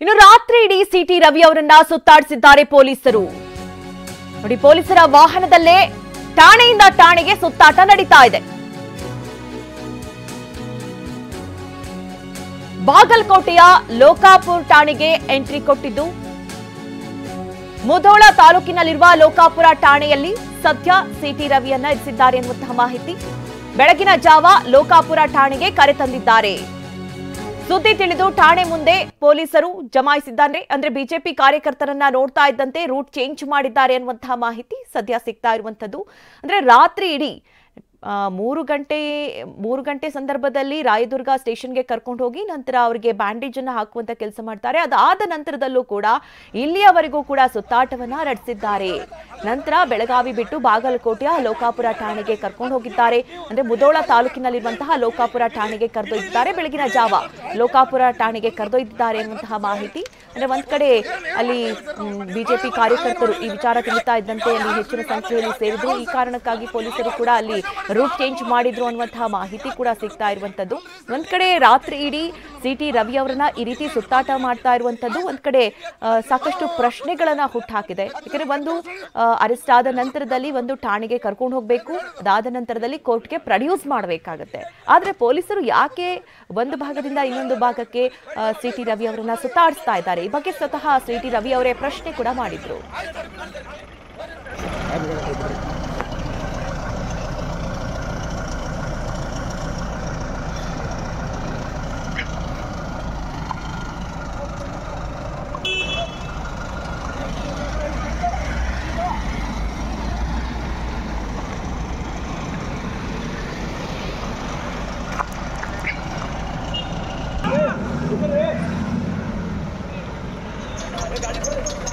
ಇನ್ನು ರಾತ್ರಿ ಇಡೀ ಸಿಟಿ ರವಿ ಅವರನ್ನ ಸುತ್ತಾಡಿಸಿದ್ದಾರೆ ಪೊಲೀಸರು. ನೋಡಿ, ಪೊಲೀಸರ ವಾಹನದಲ್ಲೇ ಠಾಣೆಯಿಂದ ಠಾಣೆಗೆ ಸುತ್ತಾಟ ನಡೀತಾ ಇದೆ. ಬಾಗಲಕೋಟೆಯ ಲೋಕಾಪುರ ಠಾಣೆಗೆ ಎಂಟ್ರಿ ಕೊಟ್ಟಿದ್ದು, ಮುಧೋಳ ತಾಲೂಕಿನಲ್ಲಿರುವ ಲೋಕಾಪುರ ಠಾಣೆಯಲ್ಲಿ ಸದ್ಯ ಸಿಟಿ ರವಿಯನ್ನ ಇರಿಸಿದ್ದಾರೆ ಎನ್ನುವಂತಹ ಮಾಹಿತಿ. ಬೆಳಗಿನ ಜಾವ ಲೋಕಾಪುರ ಠಾಣೆಗೆ ಕರೆತಂದಿದ್ದಾರೆ. ಸುದ್ದಿ ತಿಳಿದು ಠಾಣೆ ಮುಂದೆ ಪೊಲೀಸರು ಜಮಾಯಿಸಿದ್ದಾರೆ. ಅಂದ್ರೆ ಬಿಜೆಪಿ ಕಾರ್ಯಕರ್ತರನ್ನ ನೋಡ್ತಾ ಇದ್ದಂತೆ ರೂಟ್ ಚೇಂಜ್ ಮಾಡಿದ್ದಾರೆ ಅನ್ನುವಂತಹ ಮಾಹಿತಿ ಸದ್ಯ ಸಿಗ್ತಾ ಇರುವಂತದ್ದು. ಅಂದ್ರೆ ರಾತ್ರಿ ಇಡೀ 3 ಗಂಟೆ ಸಂದರ್ಭದಲ್ಲಿ ರಾಯದುರ್ಗ ಸ್ಟೇಷನ್ಗೆ ಕರ್ಕೊಂಡು ಹೋಗಿ ನಂತರ ಅವರಿಗೆ ಬ್ಯಾಂಡೇಜ್ ಅನ್ನು ಹಾಕುವಂತ ಕೆಲಸ ಮಾಡ್ತಾರೆ. ಅದಾದ ನಂತರದಲ್ಲೂ ಕೂಡ ಇಲ್ಲಿಯವರೆಗೂ ಕೂಡ ಸುತ್ತಾಟವನ್ನ ನಡೆಸಿದ್ದಾರೆ. ನಂತರ ಬೆಳಗಾವಿ ಬಿಟ್ಟು ಬಾಗಲಕೋಟೆಯ ಲೋಕಾಪುರ ಠಾಣೆಗೆ ಕರ್ಕೊಂಡು ಹೋಗಿದ್ದಾರೆ. ಅಂದ್ರೆ ಮುಧೋಳ ತಾಲೂಕಿನಲ್ಲಿರುವಂತಹ ಲೋಕಾಪುರ ಠಾಣೆಗೆ ಕರೆದೊಯ್ದಿದ್ದಾರೆ. ಬೆಳಗಿನ ಜಾವ ಲೋಕಾಪುರ ಠಾಣೆಗೆ ಕರೆದೊಯ್ದಿದ್ದಾರೆ ಎನ್ನುವಂತಹ ಮಾಹಿತಿ. ಅಂದ್ರೆ ಒಂದ್ ಕಡೆ ಅಲ್ಲಿ ಬಿಜೆಪಿ ಕಾರ್ಯಕರ್ತರು ಈ ವಿಚಾರ ತಿಳಿತಾ ಇದ್ದಂತೆ ಅಲ್ಲಿ ಹೆಚ್ಚಿನ ಸಂಖ್ಯೆಯಲ್ಲಿ ಸೇರಿದ್ರು. ಈ ಕಾರಣಕ್ಕಾಗಿ ಪೊಲೀಸರು ಕೂಡ ಅಲ್ಲಿ ರೂಟ್ ಚೇಂಜ್ ಮಾಡಿದ್ರು ಅನ್ನುವಂತಹ ಮಾಹಿತಿ ಕೂಡ ಸಿಗ್ತಾ ಇರುವಂತದ್ದು. ಒಂದ್ ಕಡೆ ರಾತ್ರಿ ಇಡೀ ಸಿಟಿ ರವಿ ಅವರನ್ನ ಈ ರೀತಿ ಸುತ್ತಾಟ ಮಾಡ್ತಾ ಇರುವಂತದ್ದು ಒಂದ್ ಕಡೆ ಸಾಕಷ್ಟು ಪ್ರಶ್ನೆಗಳನ್ನ ಹುಟ್ಟಾಕಿದೆ. ಯಾಕಂದ್ರೆ ಒಂದು ಅರೆಸ್ಟ್ ಆದ ನಂತರದಲ್ಲಿ ಒಂದು ಠಾಣೆಗೆ ಕರ್ಕೊಂಡು ಹೋಗ್ಬೇಕು, ಅದಾದ ನಂತರದಲ್ಲಿ ಕೋರ್ಟ್ಗೆ ಪ್ರೊಡ್ಯೂಸ್ ಮಾಡಬೇಕಾಗತ್ತೆ. ಆದ್ರೆ ಪೊಲೀಸರು ಯಾಕೆ ಒಂದು ಭಾಗದಿಂದ ಇನ್ನೊಂದು ಭಾಗಕ್ಕೆ ಸಿಟಿ ರವಿ ಅವರನ್ನ ಸುತ್ತಾಡಿಸ್ತಾ ಇದ್ದಾರೆ? ಈ ಬಗ್ಗೆ ಸ್ವತಃ ಸಿಟಿ ರವಿ ಅವರೇ ಪ್ರಶ್ನೆ ಕೂಡ ಮಾಡಿದ್ರು. गाड़ी